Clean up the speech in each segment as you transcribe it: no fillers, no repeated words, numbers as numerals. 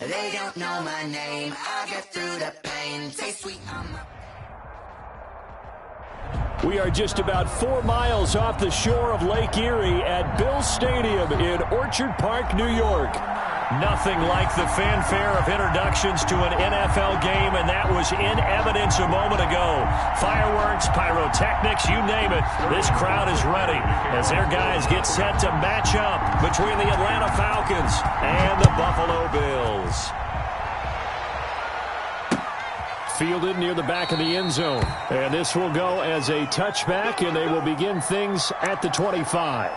They don't know my name. I get through the pain. Say sweet, We are just about 4 miles off the shore of Lake Erie at Bill Stadium in Orchard Park, New York. Nothing like the fanfare of introductions to an NFL game, and that was in evidence a moment ago. Fireworks, pyrotechnics, you name it. This crowd is ready as their guys get set to match up between the Atlanta Falcons and the Buffalo Bills. Fielded near the back of the end zone. And this will go as a touchback, and they will begin things at the 25.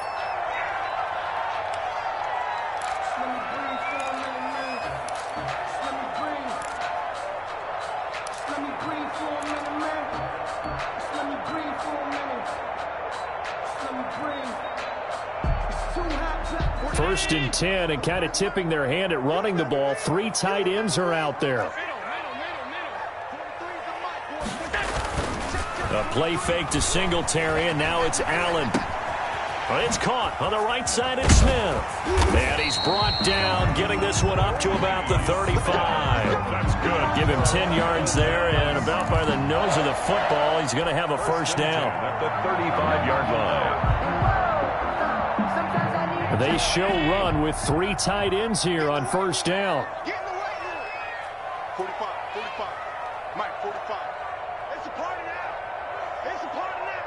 First and 10, and kind of tipping their hand at running the ball. 3 tight ends are out there. A play fake to Singletary, and now it's Allen. But it's caught on the right side at Smith. And he's brought down, getting this one up to about the 35. That's good. Give him 10 yards there, and about by the nose of the football, he's going to have a first down. At the 35-yard line. They show run with 3 tight ends here on first down. 45, 45. Mike, 45. It's a party now. It's a party now.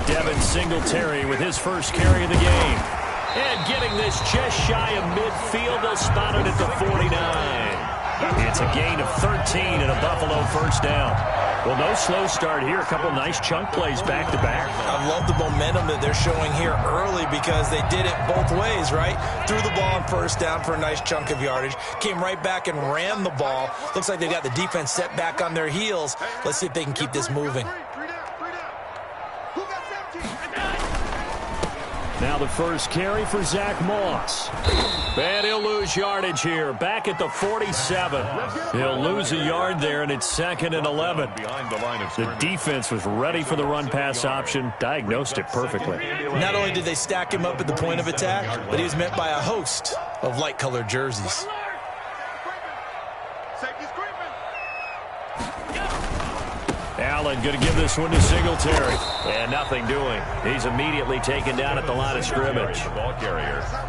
Devin Singletary with his first carry of the game. And getting this just shy of midfield, they'll spot it at the 49. It's a gain of 13 and a Buffalo first down. Well, no slow start here. A couple nice chunk plays back-to-back. I love the momentum that they're showing here early because they did it both ways, right? Threw the ball on first down for a nice chunk of yardage. Came right back and ran the ball. Looks like they've got the defense set back on their heels. Let's see if they can keep this moving. Now the first carry for Zach Moss. And he'll lose yardage here. Back at the 47. He'll lose a yard there, and it's 2nd and 11. The defense was ready for the run-pass option, diagnosed it perfectly. Not only did they stack him up at the point of attack, but he was met by a host of light-colored jerseys. Allen going to give this one to Singletary. And nothing doing. He's immediately taken down at the line of scrimmage.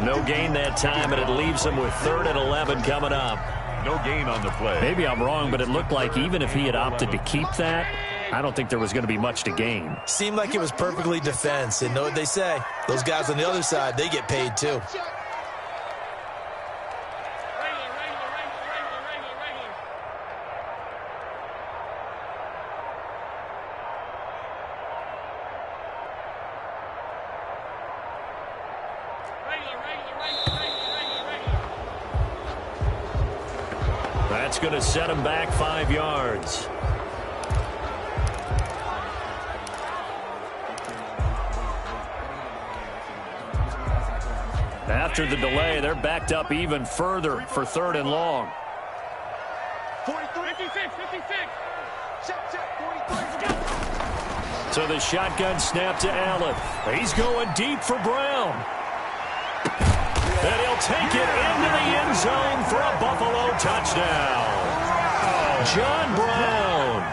No gain that time, and it leaves him with 3rd and 11 coming up. No gain on the play. Maybe I'm wrong, but it looked like even if he had opted to keep that, I don't think there was going to be much to gain. Seemed like it was perfectly defense. And know what they say? Those guys on the other side, they get paid too. That's going to set him back 5 yards. After the delay, they're backed up even further for 3rd and long. 43, 56. Check, 43. So the shotgun snap to Allen. He's going deep for Brown. And he'll take it into the end zone for a Buffalo touchdown. John Brown,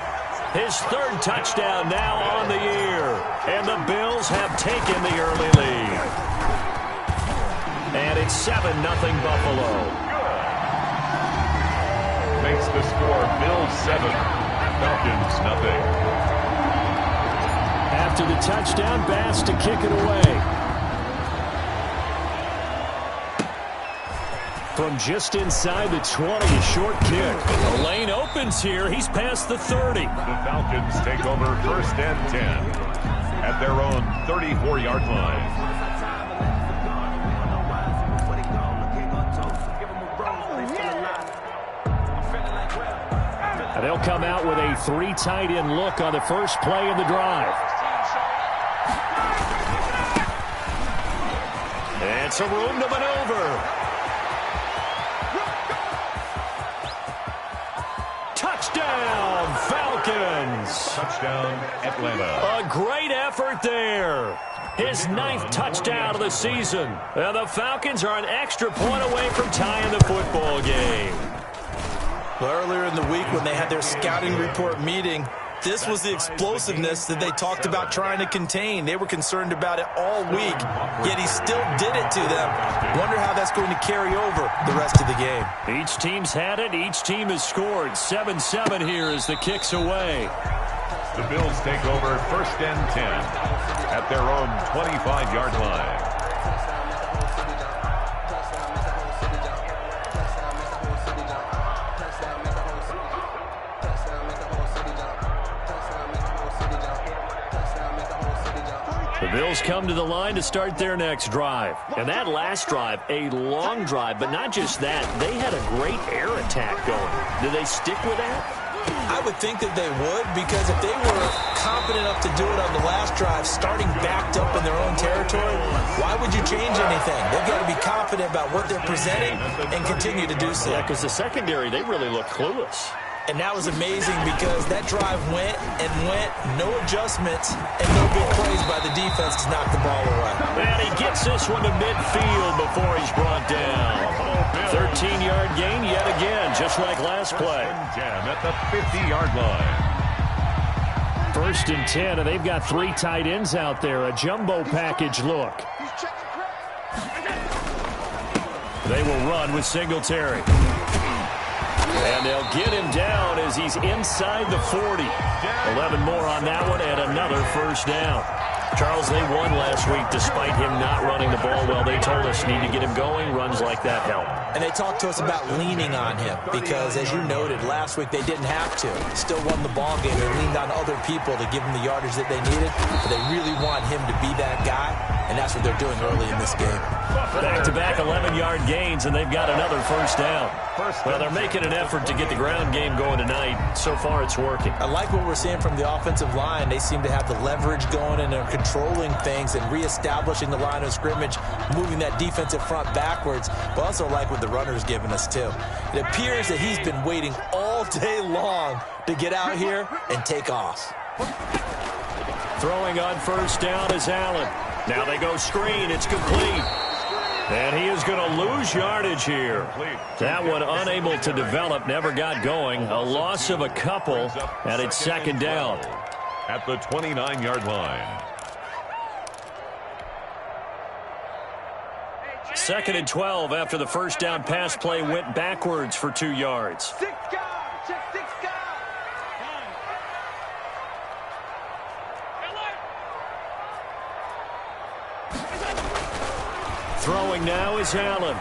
his 3rd touchdown now on the year. And the Bills have taken the early lead. And it's 7-0 Buffalo. Makes the score Bills 7, Falcons 0. After the touchdown, Bass to kick it away. From just inside the 20, a short kick. The lane opens here. He's past the 30. The Falcons take over 1st and 10 at their own 34-yard line. And they'll come out with a 3 tight end look on the first play of the drive. And some room to maneuver. Touchdown, Falcons. Touchdown, Atlanta. A great effort there. his 9th touchdown of the season. And the Falcons are an extra point away from tying the football game. Well, earlier in the week when they had their scouting report meeting, this was the explosiveness that they talked about trying to contain. They were concerned about it all week, yet he still did it to them. Wonder how that's going to carry over the rest of the game. Each team's had it. Each team has scored. 7-7 here as the kick's away. The Bills take over 1st and 10 at their own 25-yard line. The Bills come to the line to start their next drive. And that last drive, a long drive, but not just that. They had a great air attack going. Do they stick with that? I would think that they would, because if they were confident enough to do it on the last drive, starting backed up in their own territory, why would you change anything? They've got to be confident about what they're presenting and continue to do so. Yeah, because the secondary, they really look clueless. And that was amazing because that drive went and went, no adjustments, and no big plays by the defense to knock the ball away. And he gets this one to midfield before he's brought down. 13-yard gain yet again, just like last play. 10 at the 50-yard line. 1st and 10, and they've got 3 tight ends out there. A jumbo package look. They will run with Singletary. And they'll get him down as he's inside the 40. 11 more on that one and another 1st down. Charles, they won last week despite him not running the ball well. They told us need to get him going. Runs like that help. And they talked to us about leaning on him because, as you noted, last week they didn't have to. Still won the ball game. They leaned on other people to give them the yardage that they needed. But they really want him to be that guy, and that's what they're doing early in this game. Back-to-back 11-yard gains, and they've got another 1st down. Well, they're making an effort to get the ground game going tonight. So far, it's working. I like what we're seeing from the offensive line. They seem to have the leverage going, and they're controlling things and reestablishing the line of scrimmage, moving that defensive front backwards. But also like what the runner's giving us, too. It appears that he's been waiting all day long to get out here and take off. Throwing on 1st down is Allen. Now they go screen. It's complete. And he is going to lose yardage here. That one unable to develop, never got going. A loss of a couple, and it's 2nd down. At the 29-yard line. 2nd and 12 after the 1st down pass play went backwards for 2 yards. Throwing now is Allen.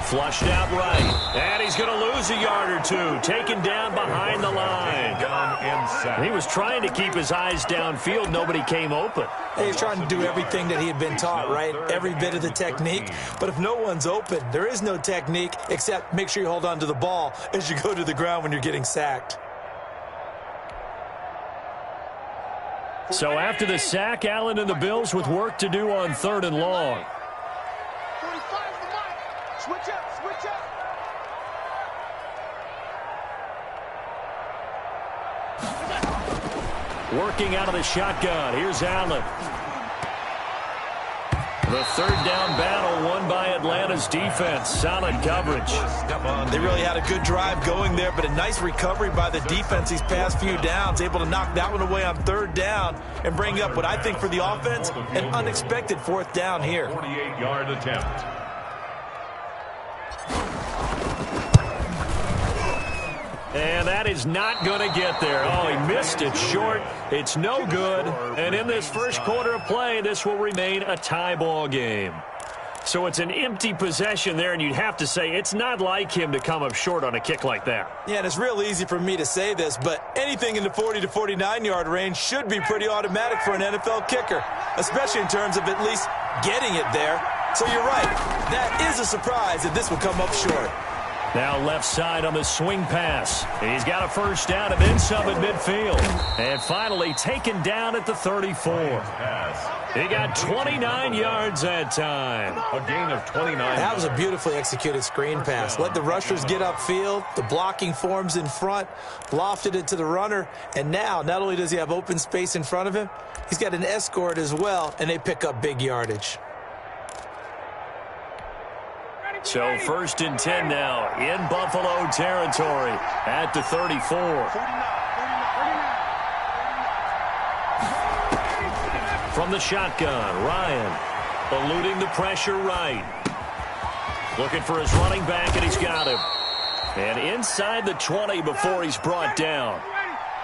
Flushed out right. And he's going to lose a yard or 2. Taken down behind the line. He was trying to keep his eyes downfield. Nobody came open. He's trying to do everything that he had been taught, right? Every bit of the technique. But if no one's open, there is no technique except make sure you hold on to the ball as you go to the ground when you're getting sacked. So after the sack, Allen and the Bills with work to do on 3rd and long. 45 the mic. Switch up, switch up. Working out of the shotgun. Here's Allen. The 3rd down battle won by Atlanta's defense. Solid coverage. They really had a good drive going there, but a nice recovery by the defense these past few downs. Able to knock that one away on 3rd down and bring up what I think for the offense, an unexpected 4th down here. 48-yard attempt. And that is not going to get there. Oh, he missed it short. It's no good. And in this first quarter of play, this will remain a tie ball game. So it's an empty possession there, and you'd have to say it's not like him to come up short on a kick like that. Yeah, and it's real easy for me to say this, but anything in the 40 to 49-yard range should be pretty automatic for an NFL kicker, especially in terms of at least getting it there. So you're right. That is a surprise that this will come up short. Now left side on the swing pass. He's got a first down and then some at midfield. And finally taken down at the 34. He got 29 yards that time. A gain of 29. That was a beautifully executed screen pass. Let the rushers get upfield. The blocking forms in front. Lofted it to the runner. And now, not only does he have open space in front of him, he's got an escort as well, and they pick up big yardage. So first and 10 now in Buffalo territory at the 34. From the shotgun, Ryan eluding the pressure right. Looking for his running back, and he's got him. And inside the 20 before he's brought down.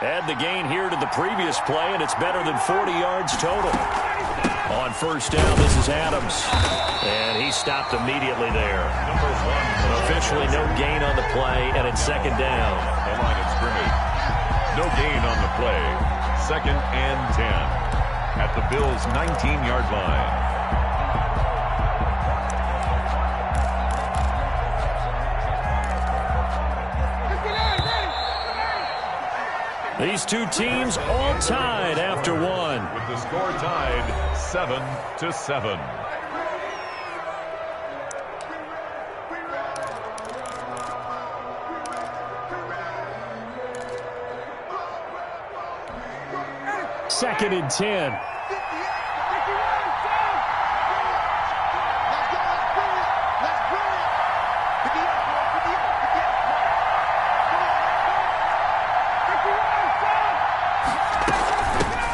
Add the gain here to the previous play, and it's better than 40 yards total. On first down, this is Adams. And he stopped immediately there. Officially no gain on the play, and it's second down. The line of scrimmage. No gain on the play. Second and 10 at the Bills' 19-yard line. These two teams all tied after one. With the score tied 7-7. Second and 10.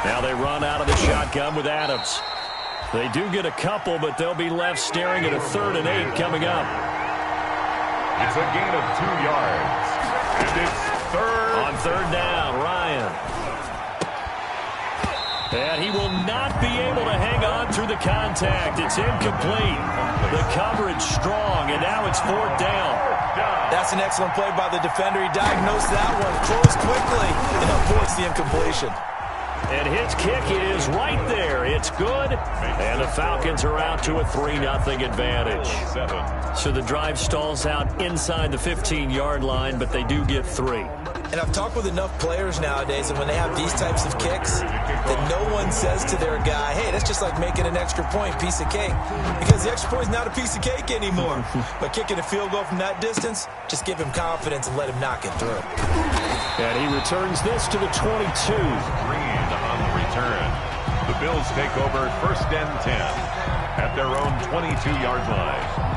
Now they run out of the shotgun with Adams. They do get a couple, but they'll be left staring at a 3rd and 8 coming up. It's a gain of 2 yards. And it's third. On third down, Ryan. And he will not be able to hang on through the contact. It's incomplete. The coverage strong, and now it's 4th down. That's an excellent play by the defender. He diagnosed that one, closed quickly, and avoids the incompletion. And his kick is right there. It's good. And the Falcons are out to a 3-0 advantage. So the drive stalls out inside the 15-yard line, but they do get 3. And I've talked with enough players nowadays, and when they have these types of kicks, that no one says to their guy, hey, that's just like making an extra point, piece of cake. Because the extra point is not a piece of cake anymore. But kicking a field goal from that distance, just give him confidence and let him knock it through. And he returns this to the 22. Green on the return. The Bills take over first and 10 at their own 22-yard line.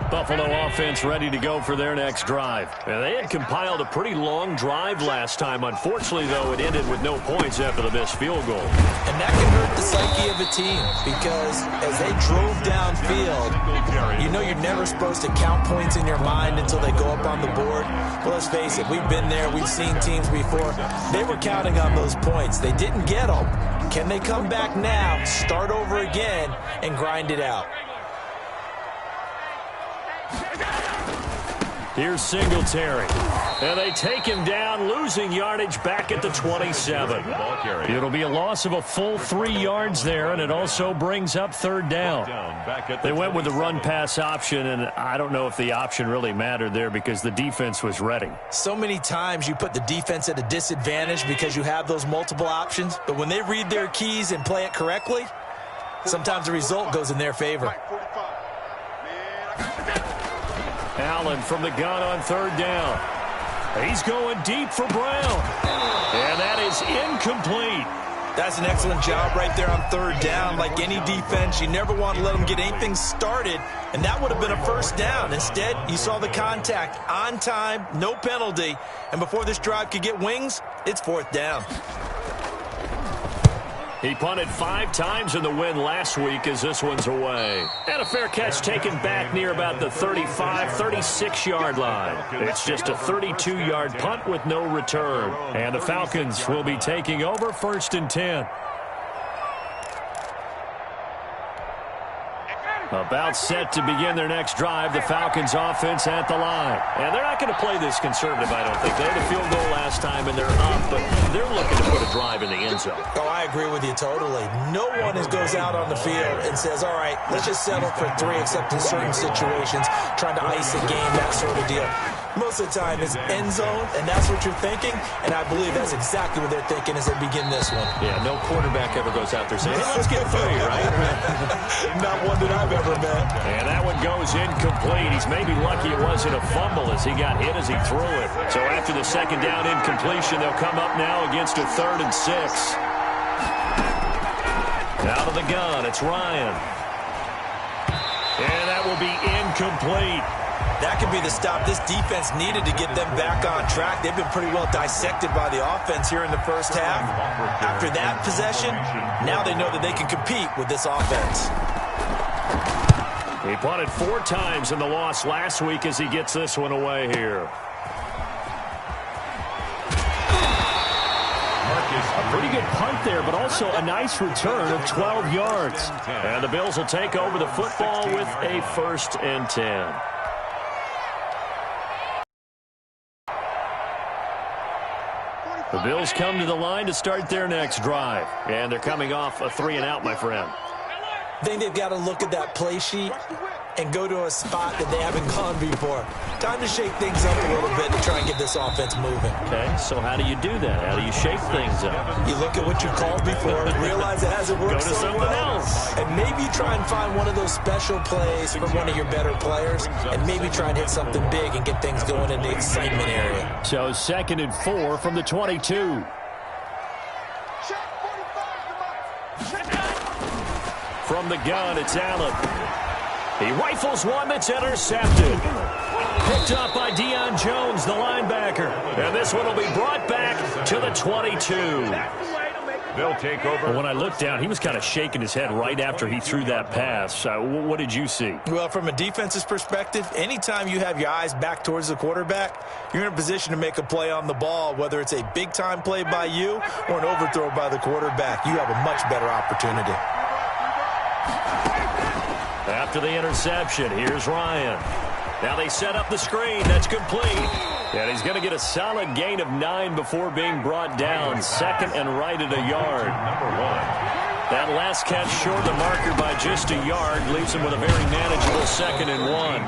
Buffalo offense ready to go for their next drive. And they had compiled a pretty long drive last time. Unfortunately, though, it ended with no points after the missed field goal. And that can hurt the psyche of a team because as they drove downfield, you know you're never supposed to count points in your mind until they go up on the board. Well, let's face it, we've been there. We've seen teams before. They were counting on those points. They didn't get them. Can they come back now, start over again, and grind it out? Here's Singletary. And they take him down, losing yardage back at the 27. It'll be a loss of a full 3 yards there, and it also brings up third down. They went with the run-pass option, and I don't know if the option really mattered there because the defense was ready. So many times you put the defense at a disadvantage because you have those multiple options, but when they read their keys and play it correctly, sometimes the result goes in their favor. Allen from the gun on third down. He's going deep for Brown. And that is incomplete. That's an excellent job right there on third down. Like any defense, you never want to let them get anything started, and that would have been a first down. Instead, you saw the contact on time, no penalty, and before this drive could get wings, it's 4th down. He punted 5 times in the win last week as this one's away. And a fair catch taken back near about the 35, 36-yard line. It's just a 32-yard punt with no return. And the Falcons will be taking over first and 10. About set to begin their next drive, the Falcons offense at the line. And they're not going to play this conservative, I don't think. They had a field goal last time, and they're up, but they're looking to put a drive in the end zone. Oh, I agree with you totally. No one goes out on the field and says, all right, let's just settle for 3, except in certain situations, trying to ice a game, that sort of deal. Most of the time it's end zone, and that's what you're thinking, and I believe that's exactly what they're thinking as they begin this one. Yeah, no quarterback ever goes out there saying, hey, let's get 3, right? Not one that I've ever met. And that one goes incomplete. He's maybe lucky it wasn't a fumble as he got hit as he threw it. So after the second down incompletion, they'll come up now against a 3rd and 6. Out of the gun, it's Ryan. And that will be incomplete. That could be the stop this defense needed to get them back on track. They've been pretty well dissected by the offense here in the first half. After that possession, now they know that they can compete with this offense. He punted 4 times in the loss last week as he gets this one away here. A pretty good punt there, but also a nice return of 12 yards. And the Bills will take over the football with a 1st and 10. The Bills come to the line to start their next drive. And they're coming off a 3-and-out, my friend. I think they've got to look at that play sheet and go to a spot that they haven't gone before. Time to shake things up a little bit to try and get this offense moving. Okay, so how do you do that? How do you shake things up? You look at what you called before, realize it hasn't worked Go to so something well, else. and maybe try and find one of those special plays from one of your better players, and maybe try and hit something big and get things going in the excitement area. So 2nd and 4 from the 22. From the gun, it's Allen. He rifles one that's intercepted. Picked up by Deion Jones, the linebacker. And this one will be brought back to the 22. They'll take over. When I looked down, he was kind of shaking his head right after he threw that pass. What did you see? Well, from a defense's perspective, anytime you have your eyes back towards the quarterback, you're in a position to make a play on the ball, whether it's a big-time play by you or an overthrow by the quarterback. You have a much better opportunity. After the interception, here's Ryan. Now they set up the screen. That's complete. And he's going to get a solid gain of 9 before being brought down. 2nd and right at a yard. Number 1. That last catch short the marker by just a yard leaves him with a very manageable 2nd and 1.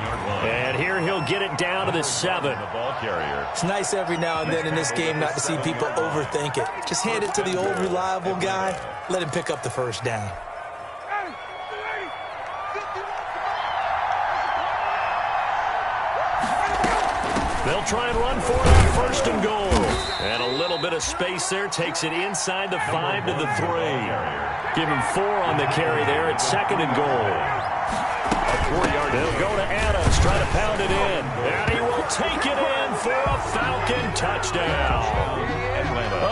And here he'll get it down to the 7. The ball carrier. It's nice every now and then in this game not to see people overthink it. Just hand it to the old reliable guy. Let him pick up the 1st down. They'll try and run for it on 1st and goal. And a little bit of space there takes it inside the 5 to the 3. Give him 4 on the carry there at 2nd and goal. They'll go to Adams, try to pound it in. And he will take it in for a Falcon touchdown.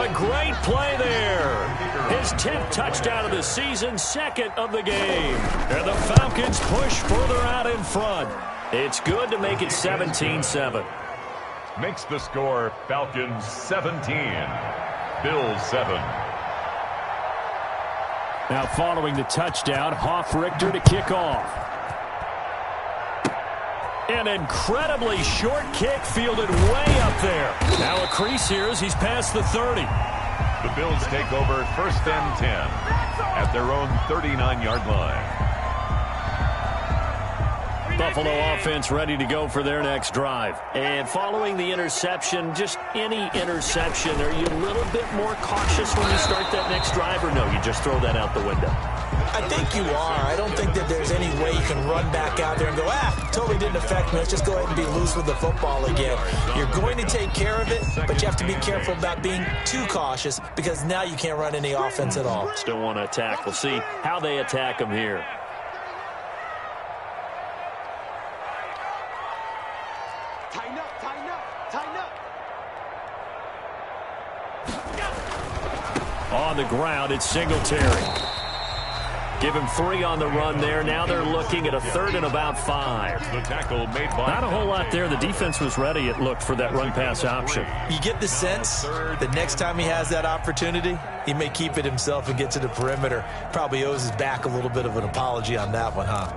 A great play there. His 10th touchdown of the season, 2nd of the game. And the Falcons push further out in front. It's good to make it 17-7. Makes the score Falcons 17, Bills 7. Now following the touchdown, Hoff-Richter to kick off. An incredibly short kick fielded way up there. Now a crease here as he's past the 30. The Bills take over 1st and 10 at their own 39-yard line. Buffalo offense ready to go for their next drive. And following the interception, just any interception, are you a little bit more cautious when you start that next drive, or no, you just throw that out the window? I think you are. I don't think that there's any way you can run back out there and go, totally didn't affect me. Let's just go ahead and be loose with the football again. You're going to take care of it, but you have to be careful about being too cautious because now you can't run any offense at all. Still want to attack. We'll see how they attack them here. Tighten up, tighten up, tighten up. On the ground, it's Singletary. Give him 3 on the run there. Now they're looking at a 3rd and about 5. The tackle made by Not a whole lot there. The defense was ready, it looked, for that run-pass option. You get the sense that next time he has that opportunity, he may keep it himself and get to the perimeter. Probably owes his back a little bit of an apology on that one, huh?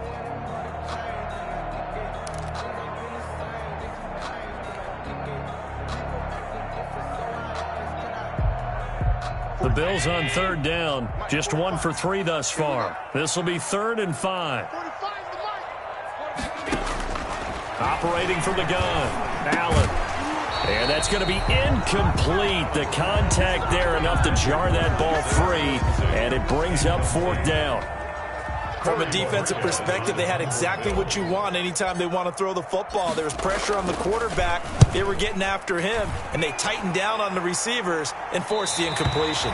The Bills on third down, just 1 for 3 thus far. This will be 3rd and 5. Operating from the gun, Allen. And that's going to be incomplete. The contact there enough to jar that ball free, and it brings up 4th down. From a defensive perspective, they had exactly what you want anytime they want to throw the football. There was pressure on the quarterback. They were getting after him, and they tightened down on the receivers and forced the incompletion.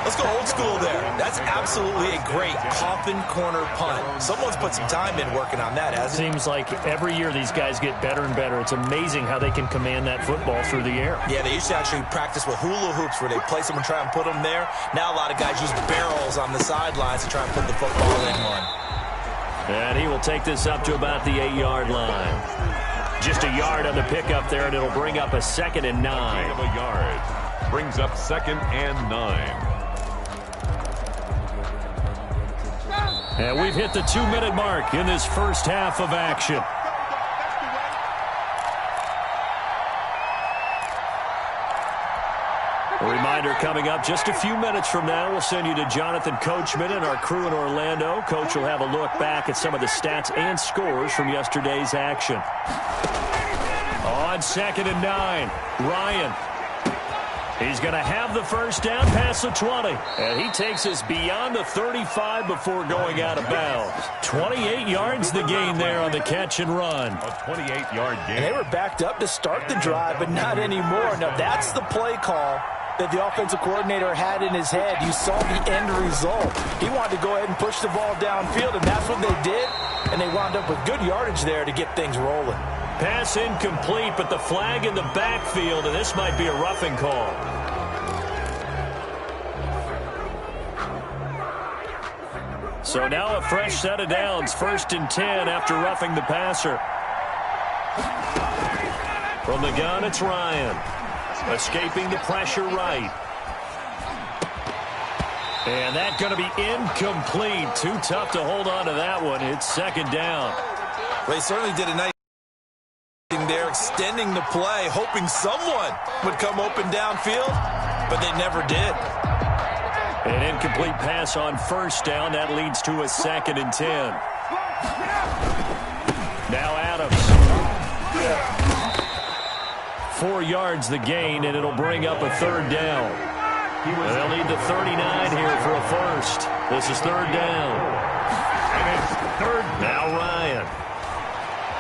Let's go old school there. That's absolutely a great coffin corner punt. Someone's put some time in working on that, hasn't it? Seems like every year these guys get better and better. It's amazing how they can command that football through the air. Yeah, they used to actually practice with hula hoops where they place them and try and put them there. Now a lot of guys use barrels on the sidelines to try and put the football in one. And he will take this up to about the 8-yard line. Just a yard on the pickup there, and it'll bring up a 2nd and 9. Of a yard. Brings up 2nd and 9. And we've hit the 2-minute mark in this first half of action. A reminder coming up just a few minutes from now. We'll send you to Jonathan Coachman and our crew in Orlando. Coach will have a look back at some of the stats and scores from yesterday's action. On 2nd and 9, Ryan. He's going to have the first down past the 20. And he takes us beyond the 35 before going out of bounds. 28 yards the gain there on the catch and run. A 28-yard gain. And they were backed up to start the drive, but not anymore. Now, that's the play call that the offensive coordinator had in his head. You saw the end result. He wanted to go ahead and push the ball downfield, and that's what they did. And they wound up with good yardage there to get things rolling. Pass incomplete, but the flag in the backfield, and this might be a roughing call. So now a fresh set of downs, 1st and 10 after roughing the passer. From the gun, it's Ryan. Escaping the pressure right. And that's going to be incomplete. Too tough to hold on to that one. It's 2nd down. Well, he certainly did a nice there, extending the play, hoping someone would come open downfield, but they never did. An incomplete pass on 1st down. That leads to a 2nd and 10. Now Adams. 4 yards the gain, and it'll bring up a 3rd down. They'll need the 39 here for a first. This is 3rd down. And it's 3rd. Now Ryan.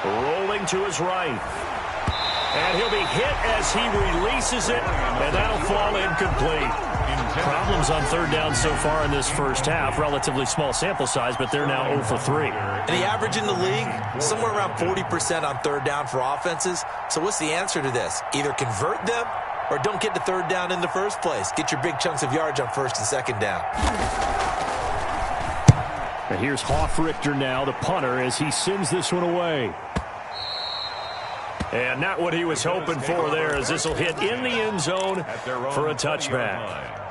Rolling to his right. And he'll be hit as he releases it, and that'll fall incomplete. Problems on 3rd down so far in this first half. Relatively small sample size, but they're now 0 for 3. And the average in the league, somewhere around 40% on 3rd down for offenses. So what's the answer to this? Either convert them or don't get to 3rd down in the first place. Get your big chunks of yards on 1st and 2nd down. And here's Hoffrichter now, the punter, as he sends this one away. And not what he was hoping for there, as this will hit in the end zone for a touchback.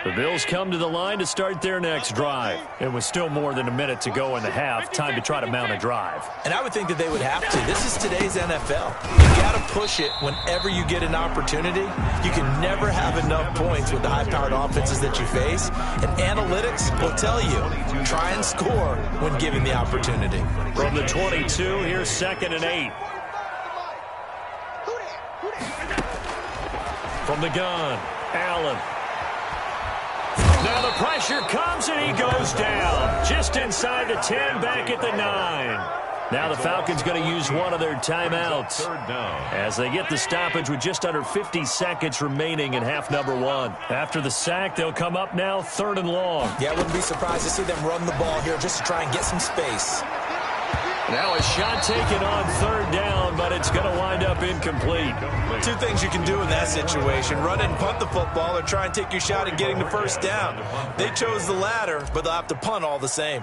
The Bills come to the line to start their next drive. And with still more than a minute to go in the half, time to try to mount a drive. And I would think that they would have to. This is today's NFL. You got to push it whenever you get an opportunity. You can never have enough points with the high-powered offenses that you face. And analytics will tell you, try and score when given the opportunity. From the 22, here's 2nd and 8. From the gun, Allen. Now the pressure comes and he goes down. Just inside the 10, back at the 9. Now the Falcons going to use one of their timeouts as they get the stoppage with just under 50 seconds remaining in half number 1. After the sack, they'll come up now 3rd and long. Yeah, I wouldn't be surprised to see them run the ball here just to try and get some space. Now a shot taken on 3rd down, but it's going to wind up incomplete. 2 things you can do in that situation. Run and punt the football or try and take your shot at getting the 1st down. They chose the latter, but they'll have to punt all the same.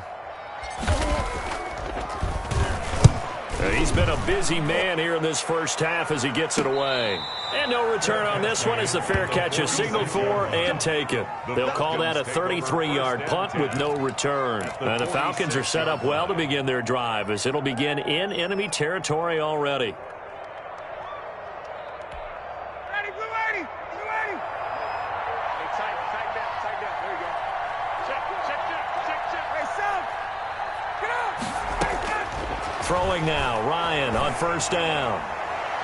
He's been a busy man here in this first half as he gets it away. And no return on this one as the fair catch is signaled for and taken. They'll call that a 33-yard punt with no return. And the Falcons are set up well to begin their drive as it'll begin in enemy territory already. Throwing now, Ryan on first down.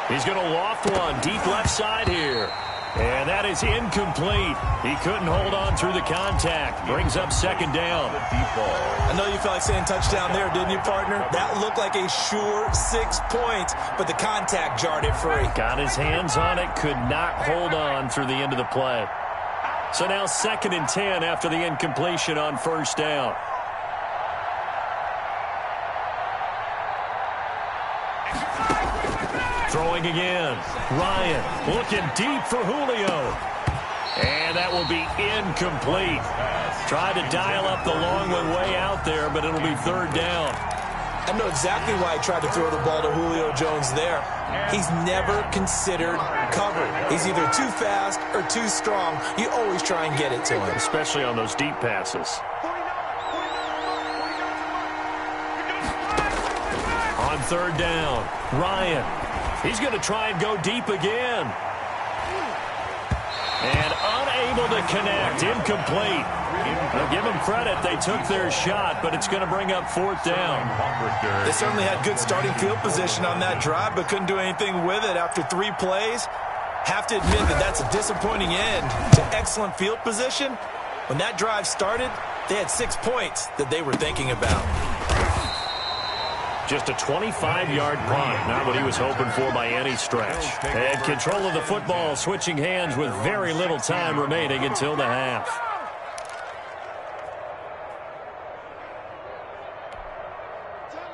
He's going to loft one deep left side here. And that is incomplete. He couldn't hold on through the contact. Brings up second down. I know you felt like saying touchdown there, didn't you, partner? That looked like a sure 6 points, but the contact jarred it free. Got his hands on it, could not hold on through the end of the play. So now 2nd and 10 after the incompletion on first down. Throwing again. Ryan looking deep for Julio. And that will be incomplete. Tried to dial up the long one way out there, but it'll be 3rd down. I know exactly why he tried to throw the ball to Julio Jones there. He's never considered cover. He's either too fast or too strong. You always try and get it to him. Especially on those deep passes. On 3rd down, Ryan. He's going to try and go deep again. And unable to connect. Incomplete. I'll give them credit. They took their shot, but it's going to bring up 4th down. They certainly had good starting field position on that drive, but couldn't do anything with it after 3 plays. Have to admit that that's a disappointing end to excellent field position. When that drive started, they had 6 points that they were thinking about. Just a 25-yard punt, not what he was hoping for by any stretch. And control of the football, switching hands with very little time remaining until the half.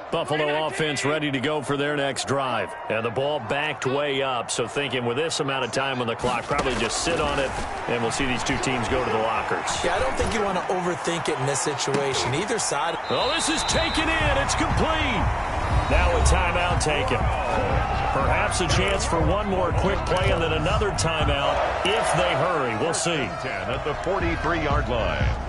Buffalo offense ready to go for their next drive. And the ball backed way up, so thinking with this amount of time on the clock, probably just sit on it, and we'll see these two teams go to the lockers. Yeah, I don't think you want to overthink it in this situation. Either side. Oh, this is taken in. It's complete. Now a timeout taken. Perhaps a chance for one more quick play and then another timeout if they hurry. We'll see. 10 at the 43-yard line.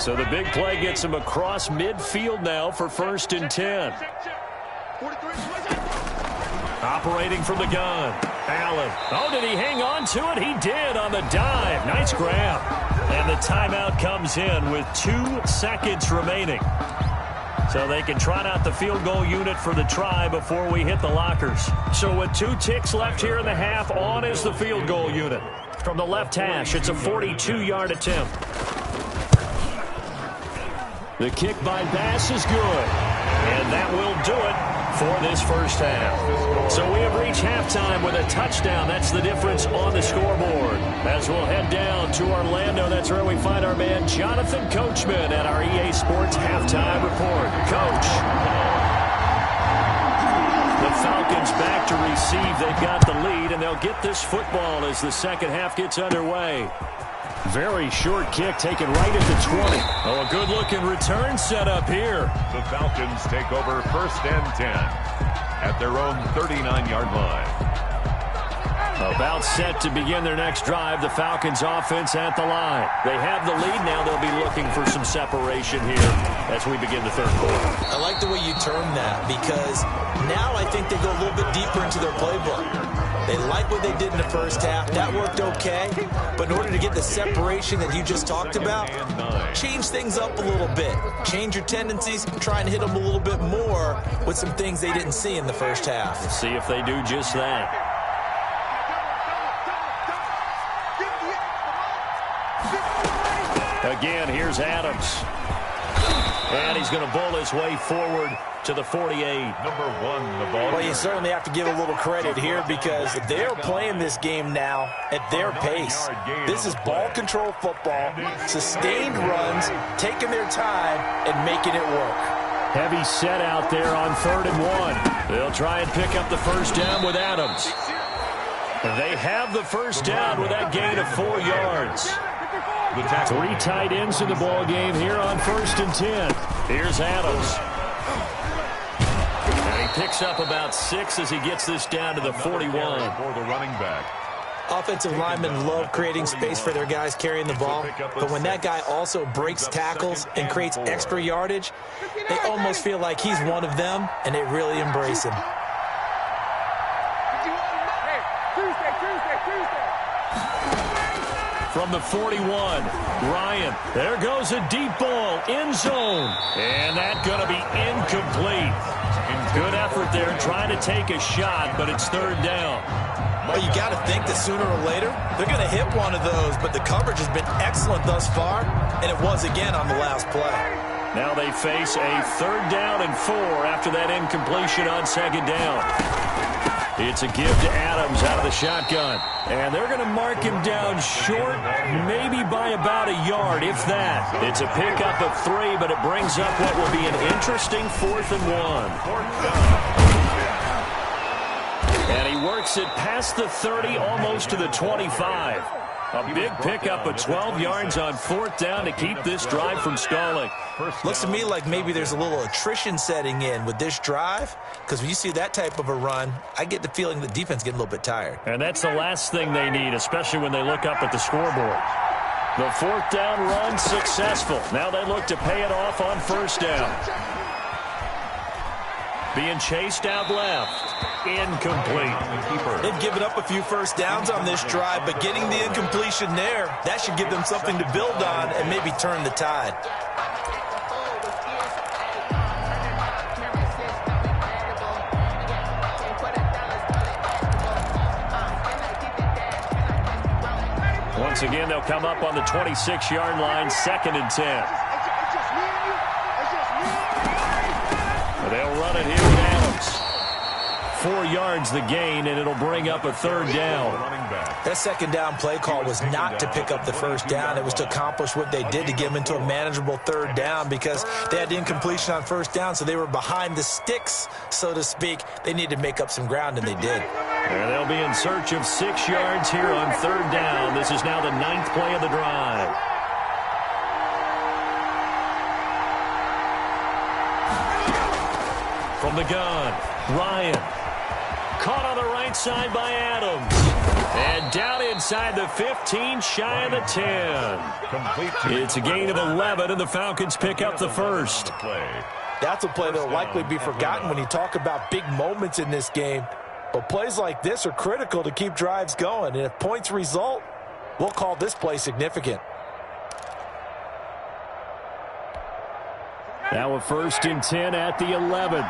So the big play gets him across midfield now for 1st and 10. Operating from the gun. Allen. Oh, did he hang on to it? He did on the dive. Nice grab. And the timeout comes in with 2 seconds remaining. So they can trot out the field goal unit for the try before we hit the lockers. So with 2 ticks left here in the half, on is the field goal unit. From the left hash, it's a 42-yard attempt. The kick by Bass is good. And that will do it for this first half. So we have reached halftime with a touchdown. That's the difference on the scoreboard. As we'll head down to Orlando, that's where we find our man Jonathan Coachman at our EA Sports Halftime Report. Coach. The Falcons back to receive. They've got the lead, and they'll get this football as the second half gets underway. Very short kick taken right at the 20. Oh, a good-looking return set up here. The Falcons take over 1st and 10 at their own 39-yard line. About set to begin their next drive. The Falcons offense at the line. They have the lead. Now they'll be looking for some separation here as we begin the 3rd quarter. I like the way you term that because now I think they go a little bit deeper into their playbook. They like what they did in the first half. That worked okay. But in order to get the separation that you just talked about, change things up a little bit. Change your tendencies. Try and hit them a little bit more with some things they didn't see in the first half. We'll see if they do just that. Again, here's Adams. And he's going to bowl his way forward to the 48. Number 1, the ball. Well, you certainly have to give a little credit here because they're playing this game now at their pace. This is ball control football, sustained runs, taking their time and making it work. Heavy set out there on 3rd and 1. They'll try and pick up the first down with Adams. They have the first down with that gain of 4 yards. 3 tight ends in the ball game here on 1st and 10. Here's Adams. And he picks up about 6 as he gets this down to the 41. For the running back. Offensive linemen love creating space for their guys carrying the ball, but when that guy also breaks tackles and creates extra yardage, they almost feel like he's one of them, and they really embrace him. From the 41, Ryan. There goes a deep ball, end zone. And that's going to be incomplete. Good effort there trying to take a shot, but it's third down. Well, you got to think that sooner or later, they're going to hit one of those, but the coverage has been excellent thus far, and it was again on the last play. Now they face a 3rd down and 4 after that incompletion on 2nd down. It's a give to Adams out of the shotgun. And they're going to mark him down short, maybe by about a yard, if that. It's a pickup of 3, but it brings up what will be an interesting 4th and 1. And he works it past the 30, almost to the 25. A big pickup of 12 yards on 4th down to keep this drive from stalling. Looks to me like maybe there's a little attrition setting in with this drive, because when you see that type of a run, I get the feeling the defense getting a little bit tired. And that's the last thing they need, especially when they look up at the scoreboard. The 4th down run successful. Now they look to pay it off on 1st down. Being chased out left. Incomplete. They've given up a few first downs on this drive, but getting the incompletion there, that should give them something to build on and maybe turn the tide. Once again, they'll come up on the 26-yard line, 2nd and 10. They'll run it here with Adams. 4 yards the gain, and it'll bring up a 3rd down. That 2nd down play call was not to pick up the 1st down. It was to accomplish what they did to get them into a manageable 3rd down, because they had the incompletion on 1st down, so they were behind the sticks, so to speak. They needed to make up some ground, and they did. And they'll be in search of 6 yards here on 3rd down. This is now the 9th play of the drive. From the gun, Ryan. Caught on the right side by Adams. And down inside the 15, shy of the 10. It's a gain of 11, and the Falcons pick up the 1st. That's a play that will likely be forgotten when you talk about big moments in this game. But plays like this are critical to keep drives going. And if points result, we'll call this play significant. Now a 1st and 10 at the 11.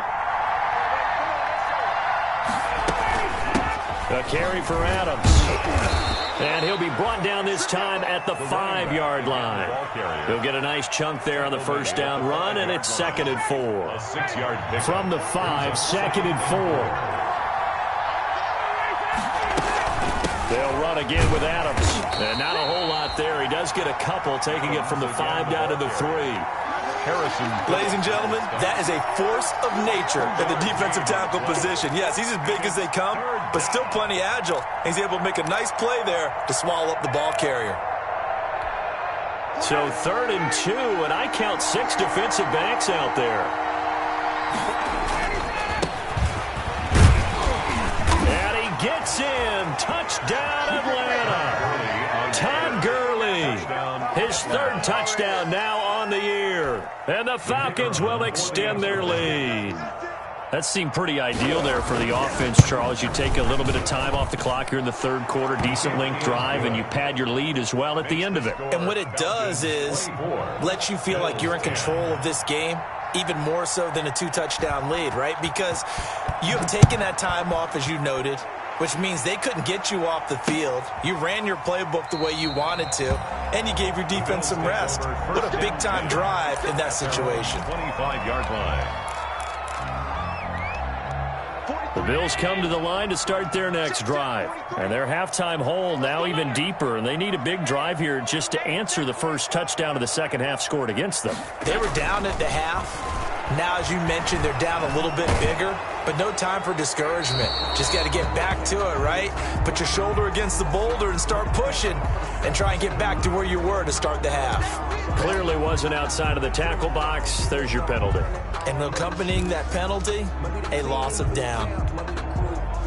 A carry for Adams. And he'll be brought down this time at the 5-yard line. He'll get a nice chunk there on the 1st down run, and it's 2nd and 4. From the 5, 2nd and 4. They'll run again with Adams. And not a whole lot there. He does get a couple, taking it from the 5 down to the 3. Ladies and gentlemen, that is a force of nature at the defensive tackle position. Yes, he's as big as they come, but still plenty agile. He's able to make a nice play there to swallow up the ball carrier. So 3rd and 2, and I count 6 defensive backs out there. And he gets in. Touchdown, Atlanta. Todd Gurley. His 3rd touchdown now on the year. And the Falcons will extend their lead. That seemed pretty ideal there for the offense, Charles. You take a little bit of time off the clock here in the 3rd quarter, decent length drive, and you pad your lead as well at the end of it. And what it does is let you feel like you're in control of this game, even more so than a 2-touchdown lead, right? Because you have taken that time off, as you noted, which means they couldn't get you off the field. You ran your playbook the way you wanted to, and you gave your defense some rest. What a big-time drive in that situation. 25-yard line. The Bills come to the line to start their next drive. And their halftime hole now even deeper, and they need a big drive here just to answer the first touchdown of the second half scored against them. They were down at the half. Now, as you mentioned, they're down a little bit bigger, but no time for discouragement. Just got to get back to it, right? Put your shoulder against the boulder and start pushing and try and get back to where you were to start the half. Clearly wasn't outside of the tackle box. There's your penalty. And accompanying that penalty, a loss of down.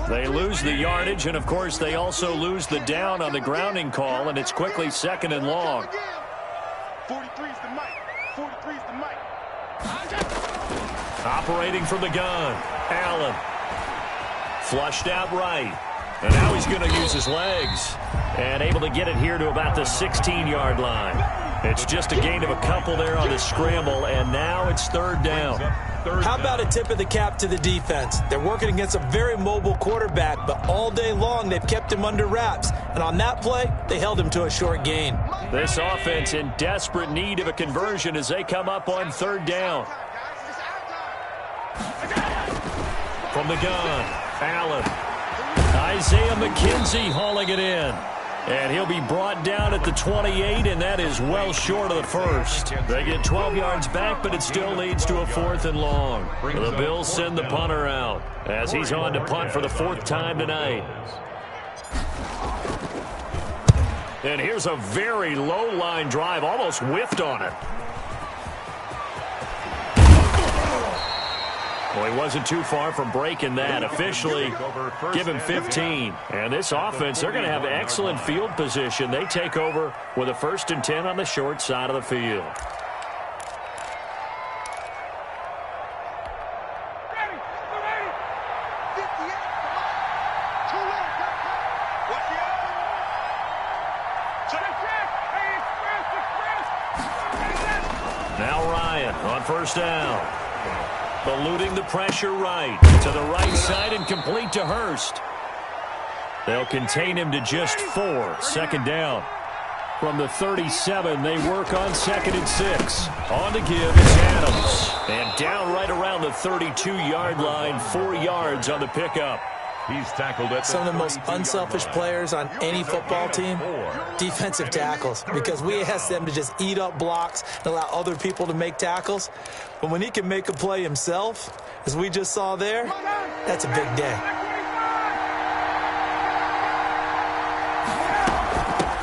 They lose the yardage, and, of course, they also lose the down on the grounding call, and it's quickly 2nd and long. 43's the mic. 43's the mic. Operating from the gun, Allen. Flushed out right. And now he's going to use his legs. And able to get it here to about the 16-yard line. It's just a gain of a couple there on the scramble, and now it's third down. How about a tip of the cap to the defense? They're working against a very mobile quarterback, but all day long they've kept him under wraps. And on that play, they held him to a short gain. This offense in desperate need of a conversion as they come up on third down. From the gun, Allen. Isaiah McKenzie hauling it in. And he'll be brought down at the 28, and that is well short of the first. They get 12 yards back, but it still leads to a 4th and long. The Bills send the punter out as he's on to punt for the 4th time tonight. And here's a very low-line drive, almost whiffed on it. Well, he wasn't too far from breaking that. Officially, give him 15. And this offense, they're going to have excellent field position. They take over with a 1st and 10 on the short side of the field. Now Ryan on 1st down. Eluding the pressure right. To the right side and complete to Hurst. They'll contain him to just 4. 2nd down. From the 37, they work on 2nd and 6. On to give is Adams. And down right around the 32-yard line. 4 yards on the pickup. He's tackled at some of the most unselfish players on any football team, defensive tackles, because we ask them to just eat up blocks and allow other people to make tackles. But when he can make a play himself, as we just saw there, that's a big day.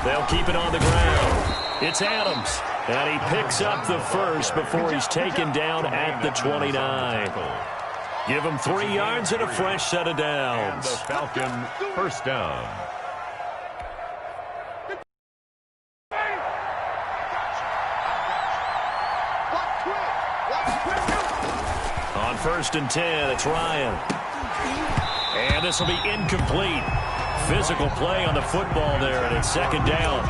They'll keep it on the ground. It's Adams, and he picks up the first before he's taken down at the 29. Give him 3 yards and a fresh set of downs. And the Falcon 1st down. On 1st and 10, it's Ryan. And this will be incomplete. Physical play on the football there, and it's 2nd down.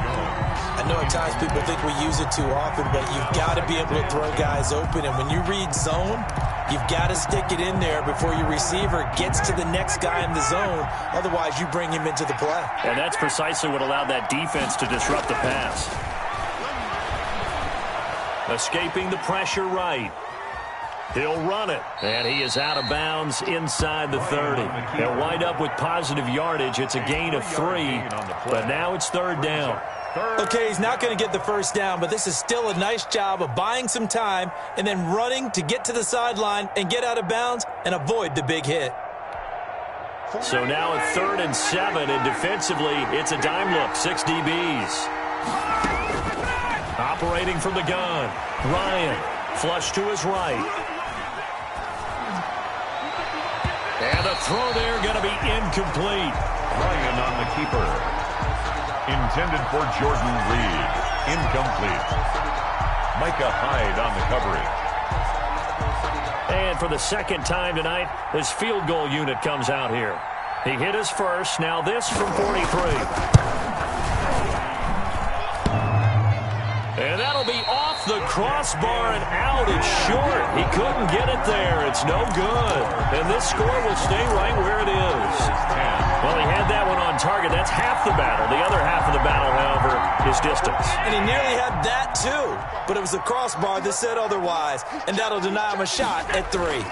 I know at times people think we use it too often, but you've got to be able to throw guys open. And when you read zone, you've got to stick it in there before your receiver gets to the next guy in the zone. Otherwise, you bring him into the play. And that's precisely what allowed that defense to disrupt the pass. Escaping the pressure right. He'll run it, and he is out of bounds inside the 30. They'll wind up with positive yardage. It's a gain of 3, but now it's 3rd down. Okay, he's not going to get the 1st down, but this is still a nice job of buying some time and then running to get to the sideline and get out of bounds and avoid the big hit. So now at 3rd and 7, and defensively, it's a dime look, 6 DBs. Operating from the gun, Ryan, flush to his right. And the throw there going to be incomplete. Ryan on the keeper. Intended for Jordan Reed. Incomplete. Micah Hyde on the coverage. And for the 2nd time tonight, his field goal unit comes out here. He hit his first. Now this from 43. And that'll be off the crossbar and out. It's short. He couldn't get it there. It's no good. And this score will stay right where it is. Well, he had that one on target. That's half the battle. The other half of the battle, however, is distance. And he nearly had that, too. But it was the crossbar that said otherwise. And that'll deny him a shot at 3.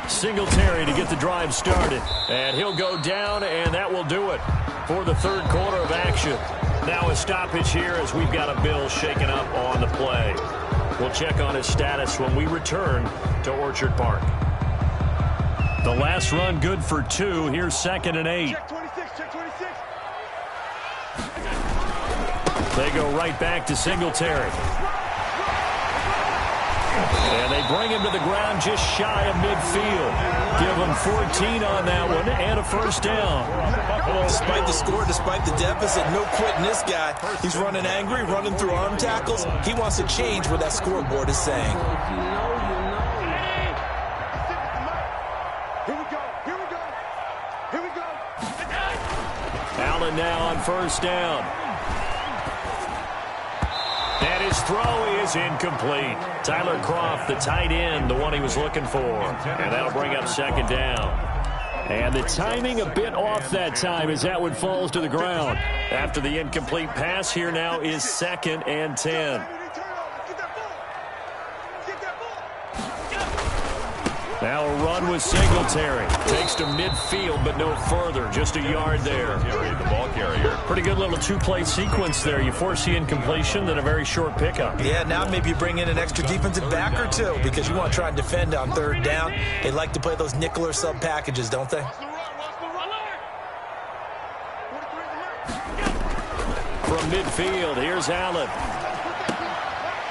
Singletary to get the drive started. And he'll go down, and that will do it for the 3rd quarter of action. Now a stoppage here as we've got a Bill shaken up on the play. We'll check on his status when we return to Orchard Park. The last run good for 2. Here's 2nd and 8. Check 26, check 26. They go right back to Singletary. And they bring him to the ground just shy of midfield. Give him 14 on that one and a 1st down. Despite the score, despite the deficit, no quitting this guy. He's running angry, running through arm tackles. He wants to change what that scoreboard is saying. Here we go, here we go, here we go. now on first down. And his throw is incomplete. Tyler Kroft, the tight end, the one he was looking for. And that'll bring up second down. And the timing a bit off that time as that one falls to the ground. After the incomplete pass, here now is 2nd and 10. Now a run with Singletary. Takes to midfield, but no further. Just a yard there. The ball carrier. Pretty good little two-play sequence there. You force the incompletion, then a very short pickup. Yeah, now maybe you bring in an extra defensive back or two because you want to try and defend on third down. They like to play those nickel or sub packages, don't they? From midfield, here's Allen.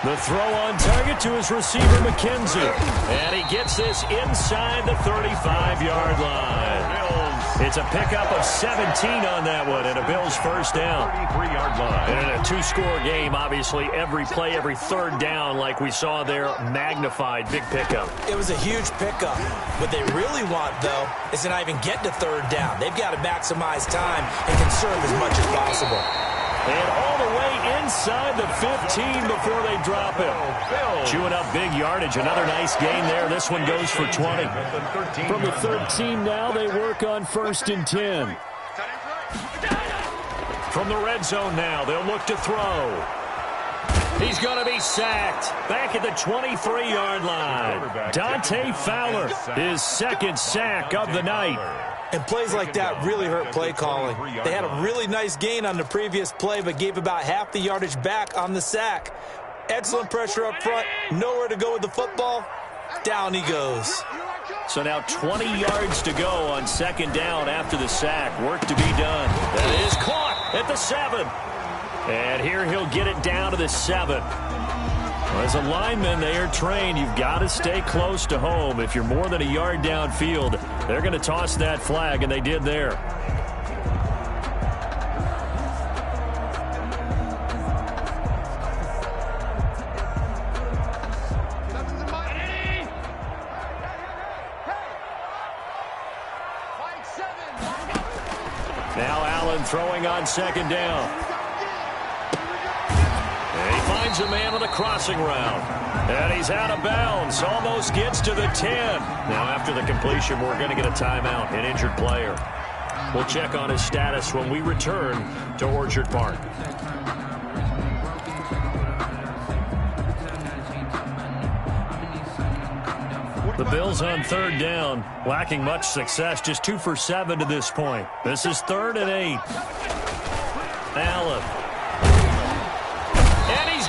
The throw on target to his receiver, McKenzie. And he gets this inside the 35-yard line. It's a pickup of 17 on that one, and a Bills first down. 33-yard line. And in a two-score game, obviously, every play, every third down, like we saw there, magnified. Big pickup. It was a huge pickup. What they really want, though, is to not even get to third down. They've got to maximize time and conserve as much as possible. And all the way inside the 15 before they drop him. Chewing up big yardage. Another nice gain there. This one goes for 20. From the 13 now, they work on 1st and 10. From the red zone now, they'll look to throw. He's going to be sacked. Back at the 23-yard line. Dante Fowler, his 2nd sack of the night. And plays like that really hurt play calling. They had a really nice gain on the previous play, but gave about half the yardage back on the sack. Excellent pressure up front. Nowhere to go with the football. Down he goes. So now 20 yards to go on 2nd down after the sack. Work to be done. That is caught at the 7. And here he'll get it down to the 7. As a lineman, they are trained. You've got to stay close to home. If you're more than a yard downfield, they're going to toss that flag, and they did there. Now Allen throwing on 2nd down. Finds a man on the crossing route. And he's out of bounds. Almost gets to the 10. Now after the completion, we're going to get a timeout, an injured player. We'll check on his status when we return to Orchard Park. The Bills on 3rd down, lacking much success, just 2 for 7 to this point. This is 3rd and 8. Allen.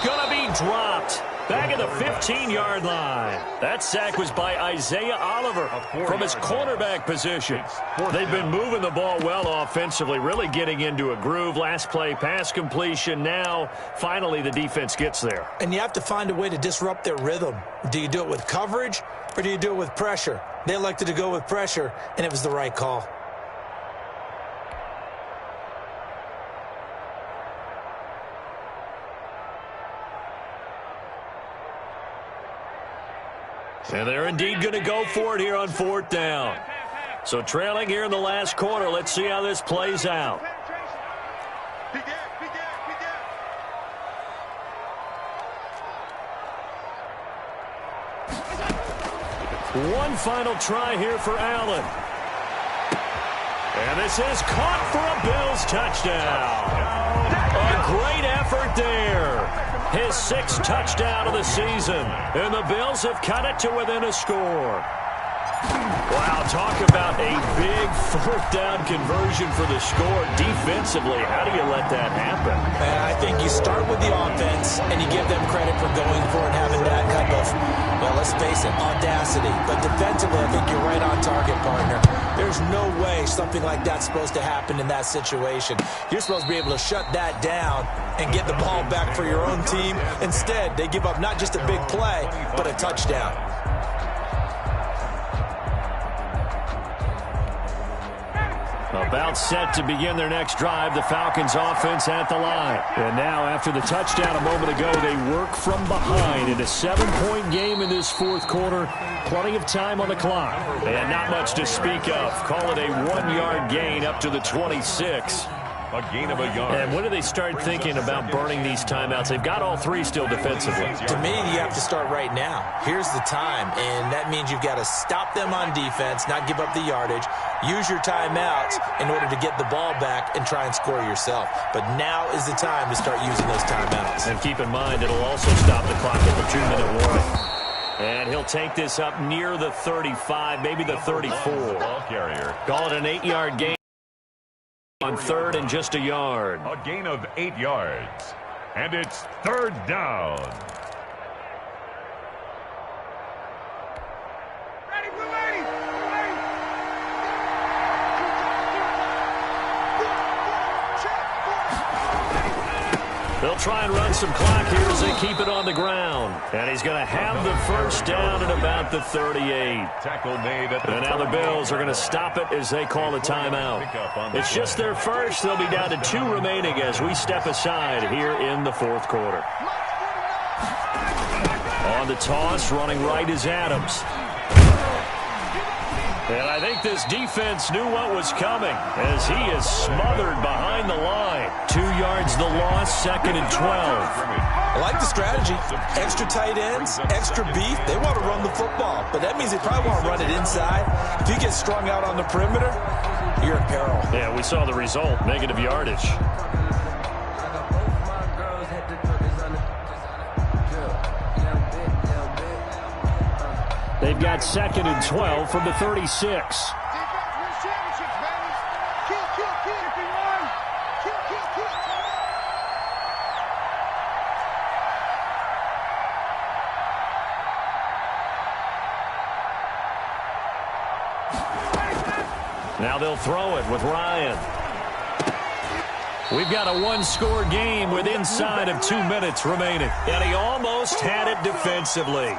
Going to be dropped back at the 15-yard line. That sack was by Isaiah Oliver from his cornerback position. They've been moving the ball well offensively, really getting into a groove. Last play, pass completion. Now, finally, the defense gets there. And you have to find a way to disrupt their rhythm. Do you do it with coverage or do you do it with pressure? They elected to go with pressure, and it was the right call. And they're indeed going to go for it here on 4th down. So trailing here in the last quarter. Let's see how this plays out. One final try here for Allen. And this is caught for a Bills touchdown. A great effort there. His 6th touchdown of the season. And the Bills have cut it to within a score. Wow, talk about a big 4th down conversion for the score. Defensively, how do you let that happen? And I think you start with the offense, and you give them credit for going for it, having that kind of, well, let's face it, audacity. But defensively, I think you're right on target, partner. There's no way something like that's supposed to happen in that situation. You're supposed to be able to shut that down and get the ball back for your own team. Instead, they give up not just a big play, but a touchdown. About set to begin their next drive, the Falcons offense at the line. And now after the touchdown a moment ago, they work from behind in a 7-point game in this 4th quarter. Plenty of time on the clock. And not much to speak of. Call it a 1-yard gain up to the 26. A gain of a yard. And when do they start thinking about burning these timeouts? They've got all three still defensively. To me, you have to start right now. Here's the time, and that means you've got to stop them on defense, not give up the yardage, use your timeouts in order to get the ball back and try and score yourself. But now is the time to start using those timeouts. And keep in mind, it'll also stop the clock at the 2-minute warning. And he'll take this up near the 35, maybe the 34. Ball carrier. Call it an 8-yard gain on 3rd and just a yard. A gain of 8 yards. And it's 3rd down. Ready, we're ready. They'll try and run some clock here as they keep it on the ground. And he's going to have the first down at about the 38. Tackle made at the And now the Bills are going to stop it as they call a timeout. It's just their first. They'll be down to 2 remaining as we step aside here in the 4th quarter. On the toss, running right is Adams. And I think this defense knew what was coming as he is smothered behind the line. 2 yards the loss, 2nd and 12. I like the strategy. Extra tight ends, extra beef. They want to run the football, but that means they probably want to run it inside. If you get strung out on the perimeter, you're in peril. Yeah, we saw the result, negative yardage. They've got 2nd and 12 from the 36. Now they'll throw it with Ryan. We've got a 1-score game with inside of 2 minutes remaining. And he almost had it defensively.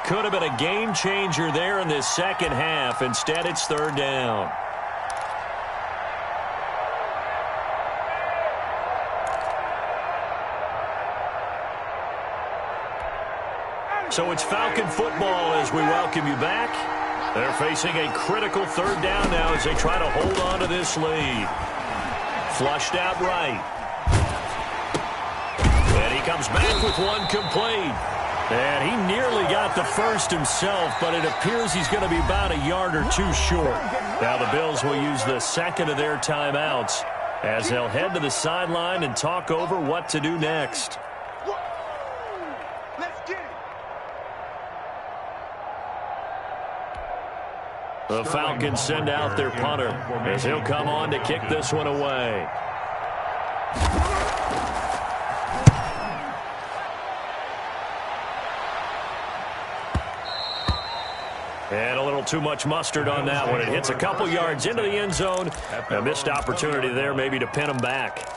Could have been a game changer there in this second half. Instead, it's 3rd down. So it's Falcon football as we welcome you back. They're facing a critical 3rd down now as they try to hold on to this lead. Flushed out right. And he comes back with one complete. And he nearly got the first himself, but it appears he's going to be about a yard or 2 short. Now the Bills will use the 2nd of their timeouts as they'll head to the sideline and talk over what to do next. The Falcons send out their punter as he'll come on to kick this one away. And a little too much mustard on that one. It hits a couple yards into the end zone. A missed opportunity there maybe to pin them back.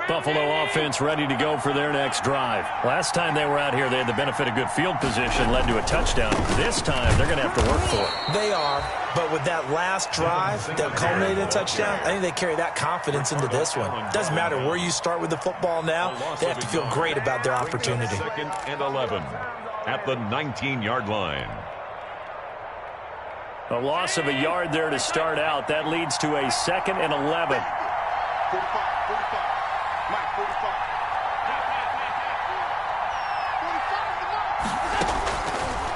Buffalo offense ready to go for their next drive. Last time they were out here, they had the benefit of good field position, led to a touchdown. This time, they're going to have to work for it. They are, but with that last drive that culminated in a touchdown, I think they carry that confidence into this one. Doesn't matter where you start with the football now, they have to feel great about their opportunity. 2nd and 11 at the 19-yard line. A loss of a yard there to start out. That leads to a 2nd and 11. 45. Mike, 45.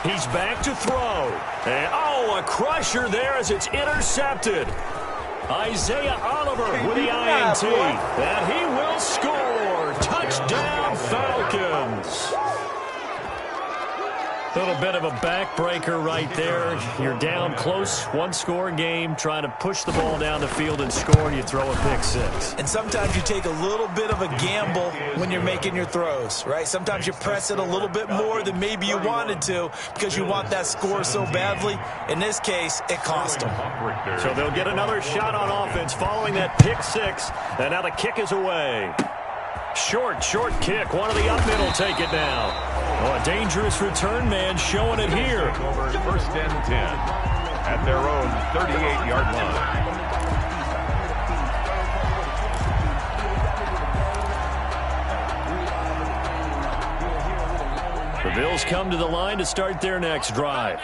He's back to throw. And, oh, a crusher there as it's intercepted. Isaiah Oliver with the INT. And he will score. Touchdown, Falcons. A little bit of a backbreaker right there. You're down close, 1-score game, trying to push the ball down the field and score, and you throw a pick 6. And sometimes you take a little bit of a gamble when you're making your throws, right? Sometimes you press it a little bit more than maybe you wanted to because you want that score so badly. In this case, it cost them. So they'll get another shot on offense following that pick 6, and now the kick is away. Short kick. One of the up middle take it now. Oh, a dangerous return man showing it here. 1st and 10 at their own 38-yard line. The Bills come to the line to start their next drive.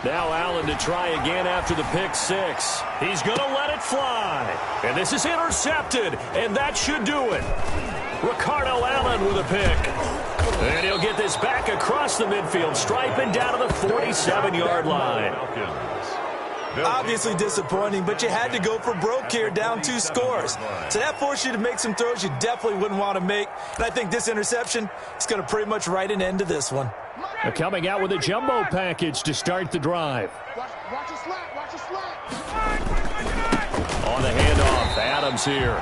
Now Allen to try again after the pick six. He's going to let it fly. And this is intercepted, and that should do it. Ricardo Allen with a pick. And he'll get this back across the midfield stripe and down to the 47-yard line. Obviously disappointing, but you had to go for broke here, down 2 scores. So that forced you to make some throws you definitely wouldn't want to make. And I think this interception is going to pretty much write an end to this one. They're coming out with a jumbo package to start the drive. Watch a slap, watch a slap. On the handoff, Adams here.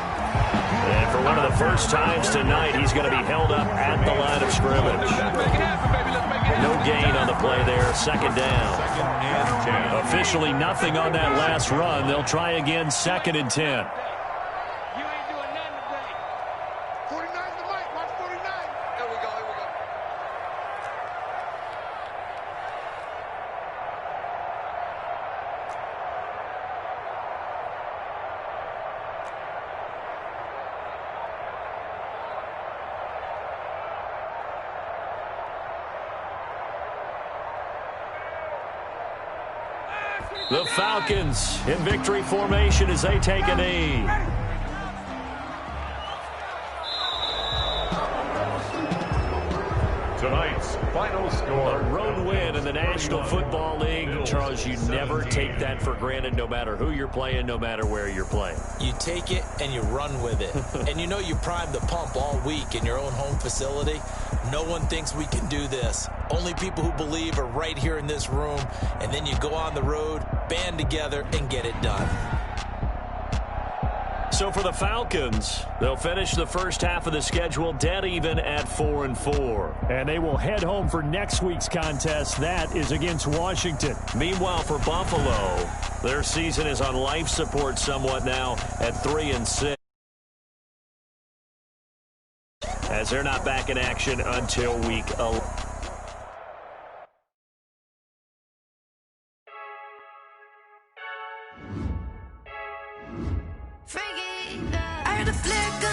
And for one of the first times tonight, he's going to be held up at the line of scrimmage. No gain on the play there, second down. Officially nothing on that last run. They'll try again, 2nd and 10. You ain't doing nothing today. 49's the mic, watch 49. Here we go, here we go. The Falcons in victory formation as they take a knee. Tonight's final score. A road win in the National Football League. Charles, you never take that for granted, no matter who you're playing, no matter where you're playing. You take it and you run with it. And you know you primed the pump all week in your own home facility. No one thinks we can do this. Only people who believe are right here in this room. And then you go on the road, band together, and get it done. So for the Falcons, they'll finish the first half of the schedule dead even at 4-4. And they will head home for next week's contest. That is against Washington. Meanwhile, for Buffalo, their season is on life support somewhat now at 3-6. As they're not back in action until week 11. I heard a flick